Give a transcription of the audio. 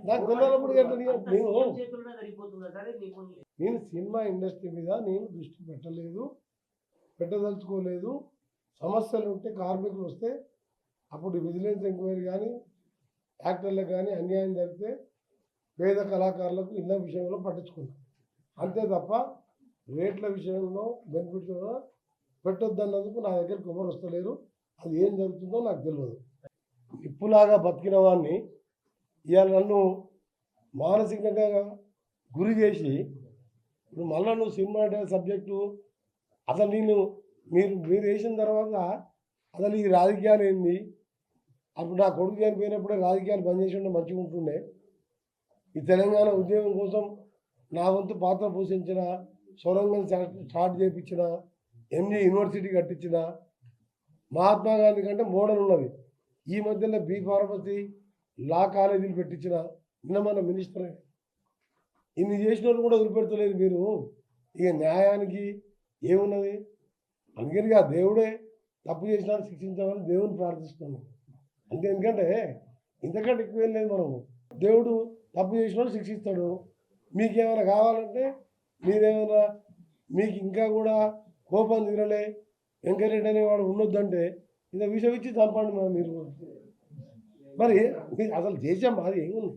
నాకు తెలియనప్పుడు ఎట్లా నేను సినిమా ఇండస్ట్రీ మీద నేను దృష్టి పెట్టదలుచుకోలేదు. సమస్యలు ఉంటే కార్మికులు వస్తే అప్పుడు విజిలెన్స్ ఎంక్వైరీ కానీ యాక్టర్లకు కానీ అన్యాయం జరిగితే పేద కళాకారులకు ఇళ్ళ విషయంలో పట్టించుకుంటాం. అంతే తప్ప రేట్ల విషయంలో బెనిఫిట్స్ పెట్టొద్దన్నందుకు నా దగ్గరికి ఎవరు వస్తలేరు. అది ఏం జరుగుతుందో నాకు తెలియదు. ఇప్పులాగా బతికిన వాడిని ఇవాళ నన్ను మానసికంగా గురి చేసి ఇప్పుడు మళ్ళీ నువ్వు సినిమా సబ్జెక్టు అసలు మీరు వేసిన తర్వాత అసలు ఈ రాజకీయాలు ఏంది? అప్పుడు నా కొడుకు చనిపోయినప్పుడే రాజకీయాలు బంద్ చేసి ఉంటే మంచిగా ఉంటుండే. ఈ తెలంగాణ ఉద్యమం కోసం నా వంతు పాత్ర పోషించిన, సొరంగం స్టార్ట్ చేయించిన, ఎంజీ యూనివర్సిటీ కట్టించిన, మహాత్మా గాంధీ కంటే మోడల్ ఉన్నది. ఈ మధ్యలో బీ ఫార్మసీ లా కాలేజీలు పెట్టించిన నిన్న మన మినిస్టర్ ఇన్ని చేసిన వాళ్ళు కూడా వదిలిపెడతలేదు మీరు. ఇక న్యాయానికి ఏమున్నది? అందుకని ఆ దేవుడే తప్పు చేసినా శిక్షించాలని దేవుని ప్రార్థిస్తున్నాం అంతే. ఎందుకంటే ఇంతకంటే ఎక్కువ ఏం లేదు. మనము దేవుడు తప్పు చేసిన వాళ్ళు శిక్షిస్తాడు. మీకేమైనా కావాలంటే మీరేమైనా మీకు ఇంకా కూడా కోపం తీరలే వెంకరెడ్డి అనేవాడు ఉండొద్దంటే ఇంత విషయం ఇచ్చి చంపండి. మీరు మరి అసలు చేసాం అది ఏముంది?